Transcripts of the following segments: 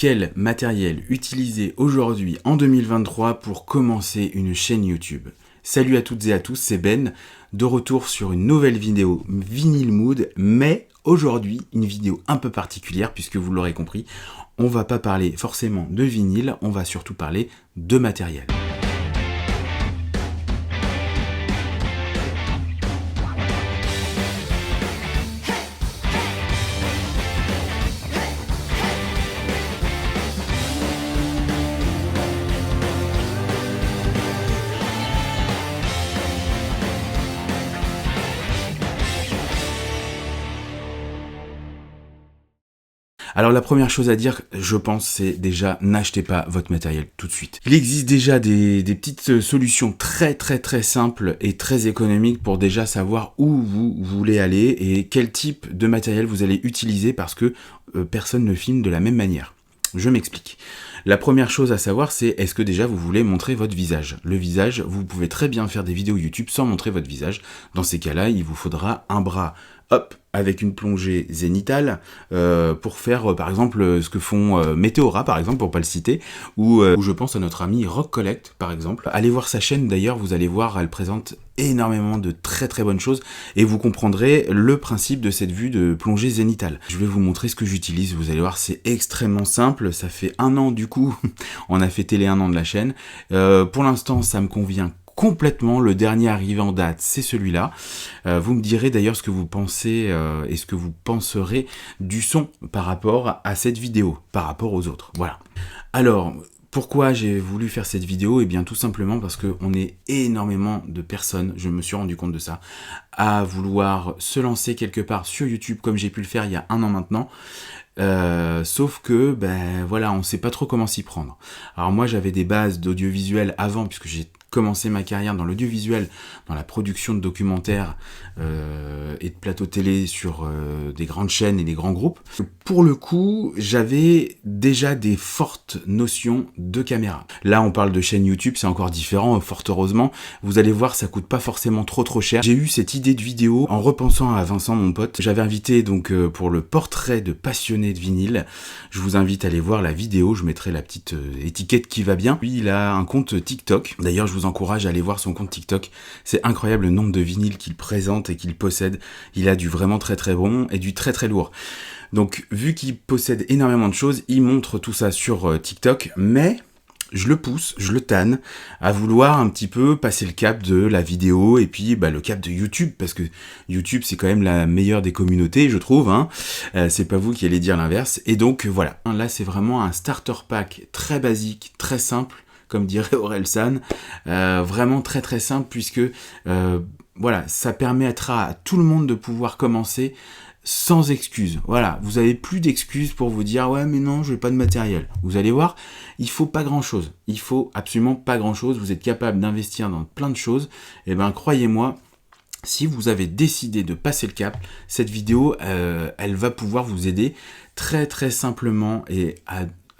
Quel matériel utiliser aujourd'hui en 2023 pour commencer une chaîne YouTube? Salut à toutes et à tous, c'est Ben, de retour sur une nouvelle vidéo Vinyl Mood, mais aujourd'hui une vidéo un peu particulière puisque vous l'aurez compris, on va pas parler forcément de vinyle, on va surtout parler de matériel. Alors la première chose à dire, je pense, c'est déjà n'achetez pas votre matériel tout de suite. Il existe déjà des petites solutions très simples et très économiques pour déjà savoir où vous voulez aller et quel type de matériel vous allez utiliser parce que personne ne filme de la même manière. Je m'explique. La première chose à savoir, c'est est-ce que déjà vous voulez montrer votre visage? Le visage, vous pouvez très bien faire des vidéos YouTube sans montrer votre visage. Dans ces cas-là, il vous faudra un bras, hop, avec une plongée zénitale pour faire par exemple ce que font Météora par exemple pour pas le citer ou je pense à notre ami Rock Collect par exemple. Allez voir sa chaîne d'ailleurs, vous allez voir, elle présente énormément de très bonnes choses et vous comprendrez le principe de cette vue de plongée zénitale. Je vais vous montrer ce que j'utilise, vous allez voir, c'est extrêmement simple, ça fait 1 an du coup, on a fêté les 1 an de la chaîne. Pour l'instant ça me convient complètement, le dernier arrivé en date, c'est celui-là. Vous me direz d'ailleurs ce que vous pensez et ce que vous penserez du son par rapport à cette vidéo, par rapport aux autres. Voilà. Alors, pourquoi j'ai voulu faire cette vidéo? Eh bien, tout simplement parce qu'on est énormément de personnes, je me suis rendu compte de ça, à vouloir se lancer quelque part sur YouTube, comme j'ai pu le faire il y a 1 an maintenant. Sauf que, ben voilà, on ne sait pas trop comment s'y prendre. Alors moi, j'avais des bases d'audiovisuel avant, puisque j'ai commencé ma carrière dans l'audiovisuel, dans la production de documentaires et de plateaux télé sur des grandes chaînes et des grands groupes. Pour le coup, j'avais déjà des fortes notions de caméra. Là, on parle de chaîne YouTube, c'est encore différent, fort heureusement. Vous allez voir, ça coûte pas forcément trop cher. J'ai eu cette idée de vidéo en repensant à Vincent, mon pote. J'avais invité donc pour le portrait de passionné de vinyle. Je vous invite à aller voir la vidéo, je mettrai la petite étiquette qui va bien. Lui, il a un compte TikTok. D'ailleurs, je vous encourage à aller voir son compte TikTok. C'est incroyable le nombre de vinyles qu'il présente et qu'il possède. Il a du vraiment très bon et du très lourd. Donc, vu qu'il possède énormément de choses, il montre tout ça sur TikTok, mais je le pousse, je le tanne à vouloir un petit peu passer le cap de la vidéo et puis le cap de YouTube, parce que YouTube c'est quand même la meilleure des communautés, je trouve, hein. C'est pas vous qui allez dire l'inverse. Et donc voilà, là c'est vraiment un starter pack très basique, très simple, comme dirait Orelsan, vraiment très simple puisque voilà, ça permettra à tout le monde de pouvoir commencer sans excuses. Voilà, vous avez plus d'excuses pour vous dire ouais mais non, je n'ai pas de matériel. Vous allez voir, il faut pas grand chose. Il faut absolument pas grand chose. Vous êtes capable d'investir dans plein de choses. Et ben croyez-moi, si vous avez décidé de passer le cap, cette vidéo, elle va pouvoir vous aider très simplement et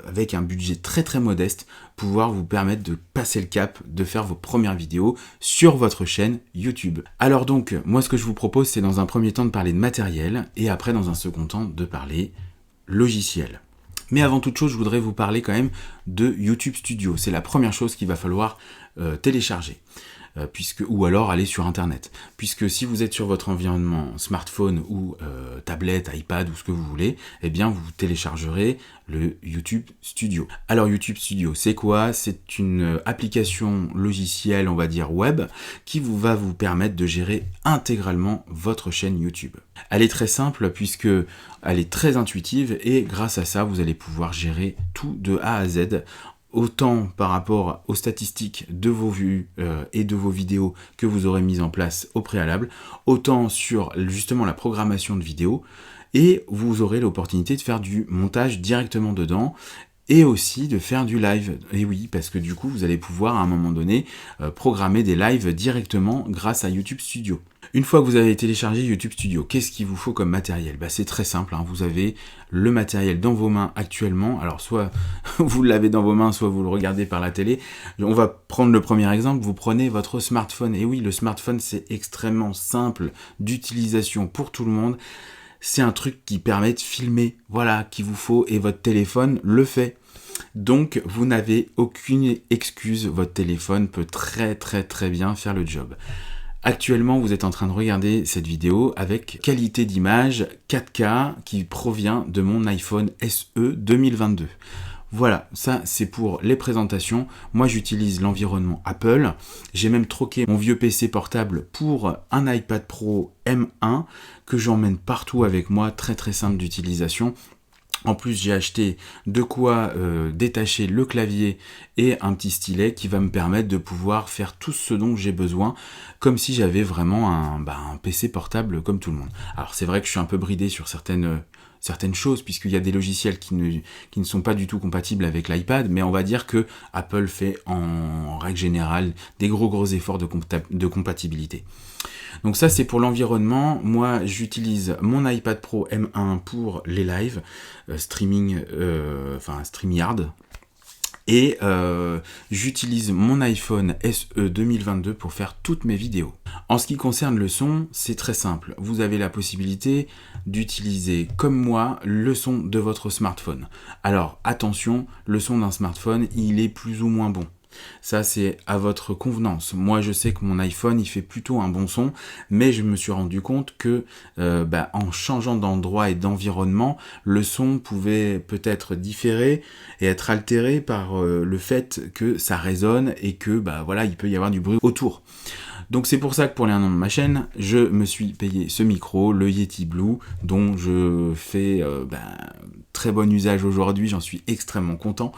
avec un budget très modeste, pouvoir vous permettre de passer le cap, de faire vos premières vidéos sur votre chaîne YouTube. Alors donc, moi ce que je vous propose, c'est dans un premier temps de parler de matériel, et après dans un second temps de parler logiciel. Mais avant toute chose, je voudrais vous parler quand même de YouTube Studio. C'est la première chose qu'il va falloir télécharger. Ou alors aller sur internet, puisque si vous êtes sur votre environnement smartphone ou tablette, iPad ou ce que vous voulez, eh bien vous téléchargerez le YouTube Studio. Alors YouTube Studio, c'est quoi? C'est une application logicielle, on va dire web, qui va vous permettre de gérer intégralement votre chaîne YouTube. Elle est très simple puisque elle est très intuitive et grâce à ça, vous allez pouvoir gérer tout de A à Z, autant par rapport aux statistiques de vos vues et de vos vidéos que vous aurez mises en place au préalable, autant sur justement la programmation de vidéos, et vous aurez l'opportunité de faire du montage directement dedans, et aussi de faire du live. Et oui, parce que du coup, vous allez pouvoir à un moment donné programmer des lives directement grâce à YouTube Studio. Une fois que vous avez téléchargé YouTube Studio, qu'est-ce qu'il vous faut comme matériel? C'est très simple, hein. Vous avez le matériel dans vos mains actuellement. Alors soit vous l'avez dans vos mains, soit vous le regardez par la télé. On va prendre le premier exemple, vous prenez votre smartphone. Et oui, le smartphone c'est extrêmement simple d'utilisation pour tout le monde. c'est un truc qui permet de filmer, voilà, qu'il vous faut, et votre téléphone le fait. Donc, vous n'avez aucune excuse, votre téléphone peut très très très bien faire le job. Actuellement, vous êtes en train de regarder cette vidéo avec qualité d'image 4K qui provient de mon iPhone SE 2022. Voilà, ça c'est pour les présentations. Moi j'utilise l'environnement Apple. J'ai même troqué mon vieux PC portable pour un iPad Pro M1 que j'emmène partout avec moi, très très simple d'utilisation. En plus, j'ai acheté de quoi détacher le clavier et un petit stylet qui va me permettre de pouvoir faire tout ce dont j'ai besoin, comme si j'avais vraiment un PC portable comme tout le monde. Alors c'est vrai que je suis un peu bridé sur certaines choses, puisqu'il y a des logiciels qui ne sont pas du tout compatibles avec l'iPad, mais on va dire que Apple fait en règle générale des gros efforts de compatibilité. Donc ça c'est pour l'environnement. Moi j'utilise mon iPad Pro M1 pour les lives, StreamYard, et j'utilise mon iPhone SE 2022 pour faire toutes mes vidéos. En ce qui concerne le son, c'est très simple. Vous avez la possibilité d'utiliser, comme moi, le son de votre smartphone. Alors attention, le son d'un smartphone, il est plus ou moins bon. Ça c'est à votre convenance. Moi je sais que mon iPhone il fait plutôt un bon son, mais je me suis rendu compte que en changeant d'endroit et d'environnement, le son pouvait peut-être différer et être altéré par le fait que ça résonne et que il peut y avoir du bruit autour. Donc c'est pour ça que pour les 1 an de ma chaîne, je me suis payé ce micro, le Yeti Blue, dont je fais très bon usage aujourd'hui, j'en suis extrêmement content.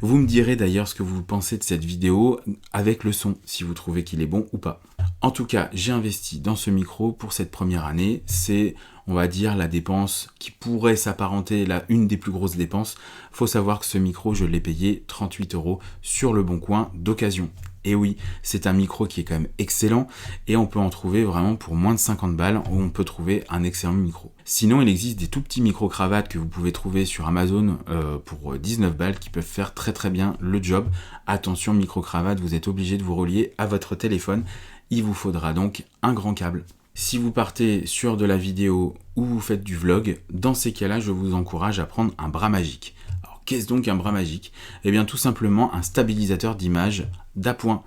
Vous me direz d'ailleurs ce que vous pensez de cette vidéo avec le son, si vous trouvez qu'il est bon ou pas. En tout cas, j'ai investi dans ce micro pour cette première année, c'est on va dire la dépense qui pourrait s'apparenter à une des plus grosses dépenses. Faut savoir que ce micro, je l'ai payé 38 € sur le Bon Coin d'occasion. Et oui, c'est un micro qui est quand même excellent et on peut en trouver vraiment pour moins de 50 balles où on peut trouver un excellent micro. Sinon, il existe des tout petits micro-cravates que vous pouvez trouver sur Amazon pour 19 balles qui peuvent faire très très bien le job. Attention, micro-cravate, vous êtes obligé de vous relier à votre téléphone. Il vous faudra donc un grand câble. Si vous partez sur de la vidéo ou vous faites du vlog, dans ces cas-là, je vous encourage à prendre un bras magique. Alors, qu'est-ce donc un bras magique ? Eh bien, tout simplement un stabilisateur d'image d'appoint.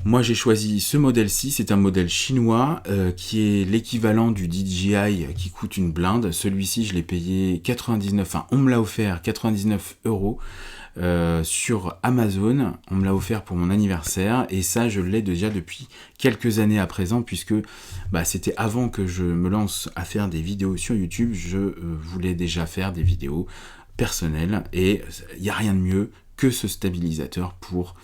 Moi, j'ai choisi ce modèle-ci, c'est un modèle chinois qui est l'équivalent du DJI qui coûte une blinde. Celui-ci, je l'ai payé 99, on me l'a offert 99 € sur Amazon. On me l'a offert pour mon anniversaire et ça, je l'ai déjà depuis quelques années à présent puisque c'était avant que je me lance à faire des vidéos sur YouTube. Je voulais déjà faire des vidéos personnelles et il n'y a rien de mieux que ce stabilisateur pour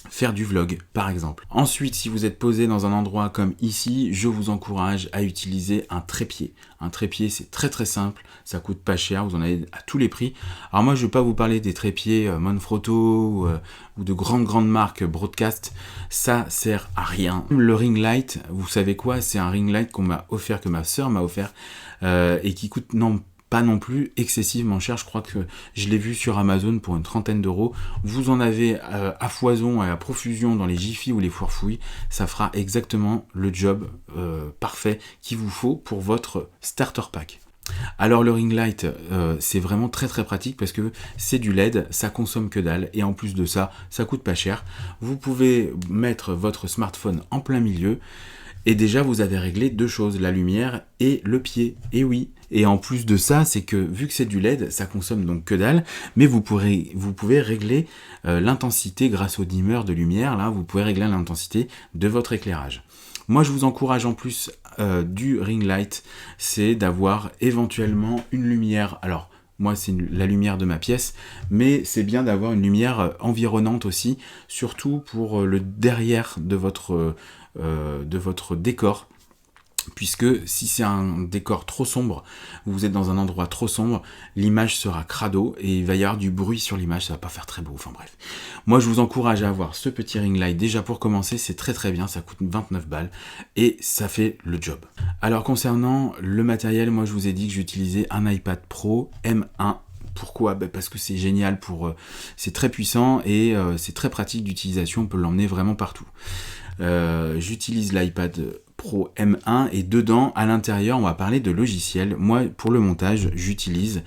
faire du vlog par exemple. Ensuite, si vous êtes posé dans un endroit comme ici, je vous encourage à utiliser un trépied. Un trépied, c'est très très simple, ça coûte pas cher, vous en avez à tous les prix. Alors moi, je ne vais pas vous parler des trépieds Manfrotto ou de grandes marques broadcast, ça sert à rien. Le ring light, vous savez quoi, c'est un ring light qu'on m'a offert, que ma soeur m'a offert et qui coûte pas non plus excessivement cher, je crois que je l'ai vu sur Amazon pour une 30aine d'euros. Vous en avez à foison et à profusion dans les Jiffy ou les Fourfouilles, ça fera exactement le job parfait qu'il vous faut pour votre starter pack. Alors le ring light, c'est vraiment très très pratique parce que c'est du LED, ça consomme que dalle et en plus de ça, ça coûte pas cher. Vous pouvez mettre votre smartphone en plein milieu. Et déjà, vous avez réglé deux choses, la lumière et le pied. Et oui. Et en plus de ça, c'est que vu que c'est du LED, ça consomme donc que dalle, mais vous pouvez régler l'intensité grâce au dimmer de lumière. Là, vous pouvez régler l'intensité de votre éclairage. Moi, je vous encourage en plus du ring light, c'est d'avoir éventuellement une lumière. Alors, moi, c'est la lumière de ma pièce, mais c'est bien d'avoir une lumière environnante aussi, surtout pour le derrière de votre décor. Puisque si c'est un décor trop sombre, vous êtes dans un endroit trop sombre, l'image sera crado et il va y avoir du bruit sur l'image, ça va pas faire très beau, enfin bref. Moi je vous encourage à avoir ce petit ring light, déjà pour commencer c'est très très bien, ça coûte 29 balles et ça fait le job. Alors concernant le matériel, moi je vous ai dit que j'utilisais un iPad Pro M1. Pourquoi ? Parce que c'est génial, c'est très puissant et c'est très pratique d'utilisation, on peut l'emmener vraiment partout. J'utilise l'iPad Pro M1 et dedans, à l'intérieur, on va parler de logiciels. Moi, pour le montage, j'utilise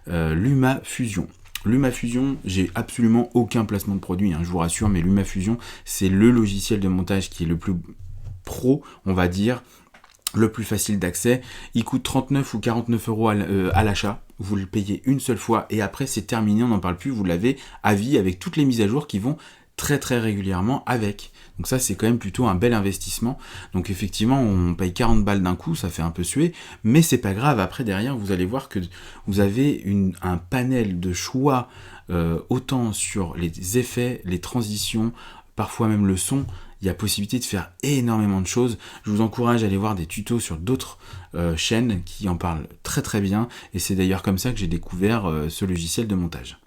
LumaFusion. LumaFusion, j'ai absolument aucun placement de produit, hein, je vous rassure, mais LumaFusion, c'est le logiciel de montage qui est le plus pro, on va dire, le plus facile d'accès. Il coûte 39 ou 49 euros à l'achat. Vous le payez une seule fois et après c'est terminé, on n'en parle plus. Vous l'avez à vie avec toutes les mises à jour qui vont très très régulièrement avec. Donc ça c'est quand même plutôt un bel investissement. Donc effectivement on paye 40 balles d'un coup, ça fait un peu suer, mais c'est pas grave. Après derrière vous allez voir que vous avez un panel de choix autant sur les effets, les transitions, parfois même le son. Il y a possibilité de faire énormément de choses. Je vous encourage à aller voir des tutos sur d'autres chaînes qui en parlent très très bien. Et c'est d'ailleurs comme ça que j'ai découvert ce logiciel de montage.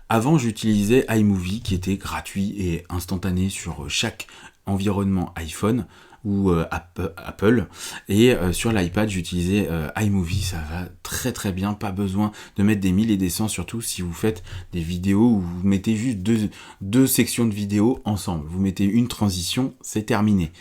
Avant, j'utilisais iMovie qui était gratuit et instantané sur chaque environnement iPhone ou Apple. Et sur l'iPad, j'utilisais iMovie, ça va très très bien, pas besoin de mettre des 1000 et des 100, surtout si vous faites des vidéos où vous mettez juste deux sections de vidéos ensemble. Vous mettez une transition, c'est terminé.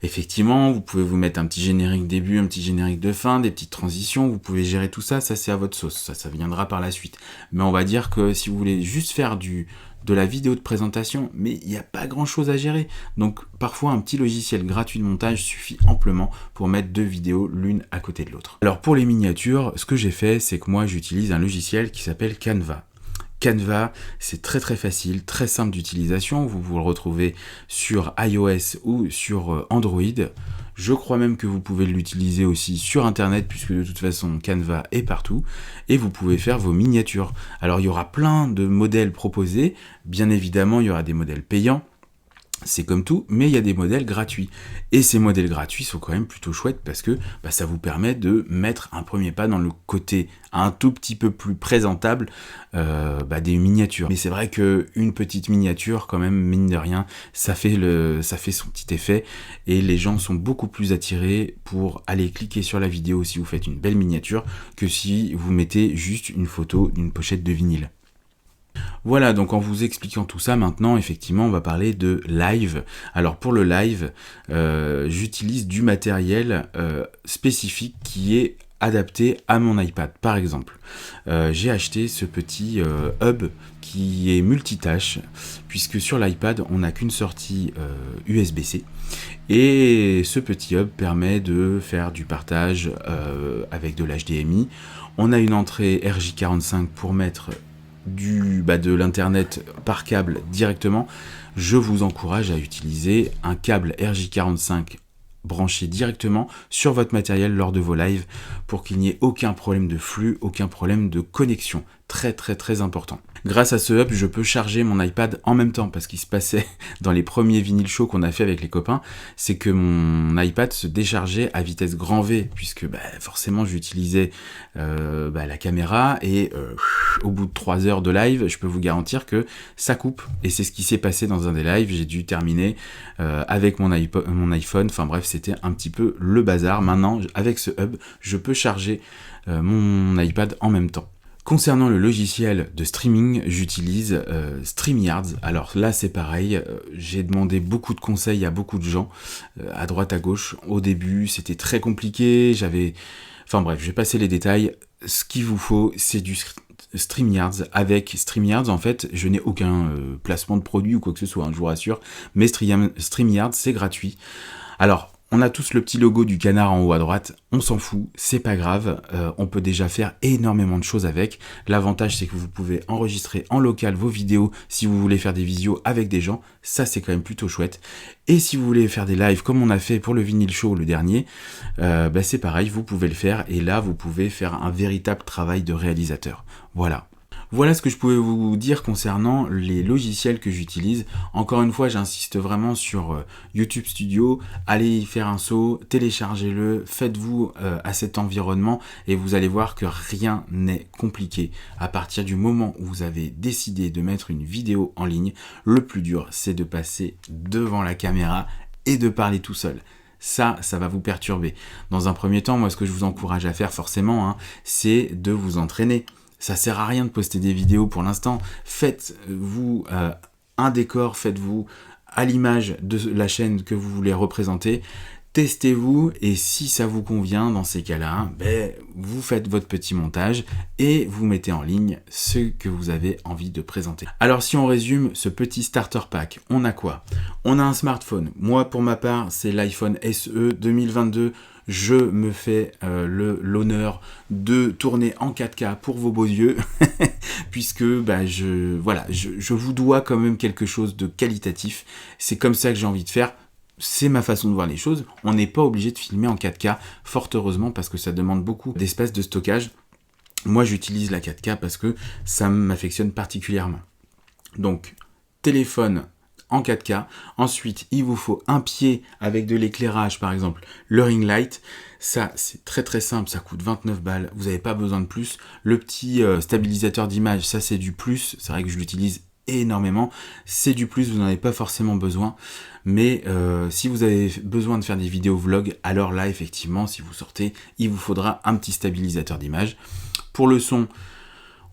Effectivement, vous pouvez vous mettre un petit générique début, un petit générique de fin, des petites transitions, vous pouvez gérer tout ça, ça c'est à votre sauce, ça viendra par la suite. Mais on va dire que si vous voulez juste faire de la vidéo de présentation, mais il n'y a pas grand chose à gérer. Donc parfois un petit logiciel gratuit de montage suffit amplement pour mettre deux vidéos l'une à côté de l'autre. Alors pour les miniatures, ce que j'ai fait, c'est que moi j'utilise un logiciel qui s'appelle Canva. Canva, c'est très très facile, très simple d'utilisation. Vous le retrouvez sur iOS ou sur Android. Je crois même que vous pouvez l'utiliser aussi sur Internet, puisque de toute façon Canva est partout. Et vous pouvez faire vos miniatures. Alors il y aura plein de modèles proposés. Bien évidemment, il y aura des modèles payants. C'est comme tout, mais il y a des modèles gratuits. Et ces modèles gratuits sont quand même plutôt chouettes parce que ça vous permet de mettre un premier pas dans le côté un tout petit peu plus présentable des miniatures. Mais c'est vrai qu'une petite miniature, quand même, mine de rien, ça fait son petit effet et les gens sont beaucoup plus attirés pour aller cliquer sur la vidéo si vous faites une belle miniature que si vous mettez juste une photo d'une pochette de vinyle. Voilà, donc en vous expliquant tout ça, maintenant, effectivement, on va parler de live. Alors pour le live, j'utilise du matériel spécifique qui est adapté à mon iPad. Par exemple, j'ai acheté ce petit hub qui est multitâche, puisque sur l'iPad, on n'a qu'une sortie USB-C. Et ce petit hub permet de faire du partage avec de l'HDMI. On a une entrée RJ45 pour mettre de l'internet par câble directement. Je vous encourage à utiliser un câble RJ45 branché directement sur votre matériel lors de vos lives pour qu'il n'y ait aucun problème de flux, aucun problème de connexion. Très très très important. Grâce à ce hub, je peux charger mon iPad en même temps, parce qu'il se passait dans les premiers vinyles shows qu'on a fait avec les copains, c'est que mon iPad se déchargeait à vitesse grand V, puisque forcément j'utilisais la caméra, et au bout de 3 heures de live, je peux vous garantir que ça coupe, et c'est ce qui s'est passé dans un des lives. J'ai dû terminer avec mon iPhone, enfin bref, c'était un petit peu le bazar. Maintenant, avec ce hub, je peux charger mon iPad en même temps. Concernant le logiciel de streaming, j'utilise StreamYard. Alors là, c'est pareil, j'ai demandé beaucoup de conseils à beaucoup de gens, à droite, à gauche. Au début, c'était très compliqué, Enfin bref, je vais passer les détails. Ce qu'il vous faut, c'est du StreamYard. Avec StreamYard, en fait, je n'ai aucun placement de produit ou quoi que ce soit, je vous rassure. Mais StreamYard, c'est gratuit. Alors, on a tous le petit logo du canard en haut à droite, on s'en fout, c'est pas grave, on peut déjà faire énormément de choses avec. L'avantage, c'est que vous pouvez enregistrer en local vos vidéos si vous voulez faire des visios avec des gens, ça c'est quand même plutôt chouette. Et si vous voulez faire des lives comme on a fait pour le Vinyl Show le dernier, c'est pareil, vous pouvez le faire, et là vous pouvez faire un véritable travail de réalisateur. Voilà ce que je pouvais vous dire concernant les logiciels que j'utilise. Encore une fois, j'insiste vraiment sur YouTube Studio. Allez y faire un saut, téléchargez-le, faites-vous à cet environnement et vous allez voir que rien n'est compliqué. À partir du moment où vous avez décidé de mettre une vidéo en ligne, le plus dur, c'est de passer devant la caméra et de parler tout seul. Ça va vous perturber. Dans un premier temps, moi, ce que je vous encourage à faire forcément, c'est de vous entraîner. Ça sert à rien de poster des vidéos pour l'instant. Faites-vous un décor, faites-vous à l'image de la chaîne que vous voulez représenter. Testez-vous et si ça vous convient dans ces cas-là, vous faites votre petit montage et vous mettez en ligne ce que vous avez envie de présenter. Alors si on résume ce petit starter pack, on a quoi? On a un smartphone. Moi pour ma part c'est l'iPhone SE 2022. Je me fais l'honneur de tourner en 4K pour vos beaux yeux, puisque je vous dois quand même quelque chose de qualitatif. C'est comme ça que j'ai envie de faire. C'est ma façon de voir les choses. On n'est pas obligé de filmer en 4K, fort heureusement, parce que ça demande beaucoup d'espace de stockage. Moi, j'utilise la 4K parce que ça m'affectionne particulièrement. Donc, téléphone en 4K. Ensuite, il vous faut un pied avec de l'éclairage, par exemple, le ring light. Ça, c'est très très simple, ça coûte 29 balles. Vous n'avez pas besoin de plus. Le petit stabilisateur d'image, ça c'est du plus. C'est vrai que je l'utilise énormément, c'est du plus, vous n'en avez pas forcément besoin, mais si vous avez besoin de faire des vidéos vlog, alors là effectivement si vous sortez, il vous faudra un petit stabilisateur d'image. Pour le son,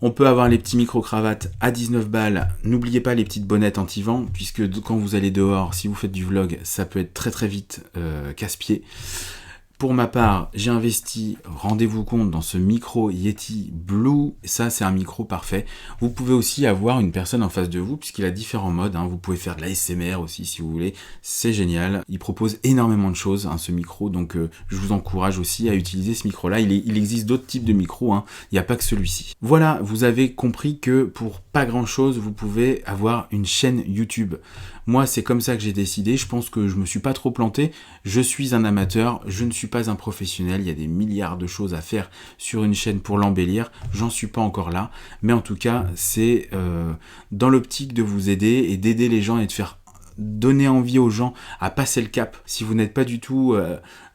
on peut avoir les petits micro-cravates à 19 balles, n'oubliez pas les petites bonnettes anti-vent, puisque quand vous allez dehors, si vous faites du vlog, ça peut être très très vite casse-pied. Pour ma part, j'ai investi, rendez-vous compte, dans ce micro Yeti Blue. Ça, c'est un micro parfait. Vous pouvez aussi avoir une personne en face de vous, puisqu'il a différents modes. Vous pouvez faire de l'ASMR aussi, si vous voulez. C'est génial. Il propose énormément de choses, ce micro. Donc, je vous encourage aussi à utiliser ce micro-là. Il existe d'autres types de micros. Il n'y a pas que celui-ci. Voilà, vous avez compris que pour pas grand-chose, vous pouvez avoir une chaîne YouTube. Moi, c'est comme ça que j'ai décidé. Je pense que je me suis pas trop planté. Je suis un amateur. Je ne suis pas un professionnel. Il y a des milliards de choses à faire sur une chaîne pour l'embellir. J'en suis pas encore là. Mais en tout cas, c'est dans l'optique de vous aider et d'aider les gens et de faire donner envie aux gens à passer le cap. Si vous n'êtes pas du tout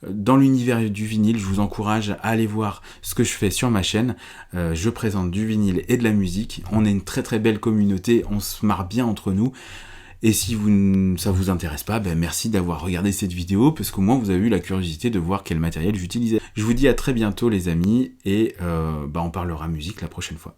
dans l'univers du vinyle, je vous encourage à aller voir ce que je fais sur ma chaîne. Je présente du vinyle et de la musique. On est une très très belle communauté. On se marre bien entre nous. Et si ça vous intéresse pas, merci d'avoir regardé cette vidéo, parce qu'au moins vous avez eu la curiosité de voir quel matériel j'utilisais. Je vous dis à très bientôt les amis, et on parlera musique la prochaine fois.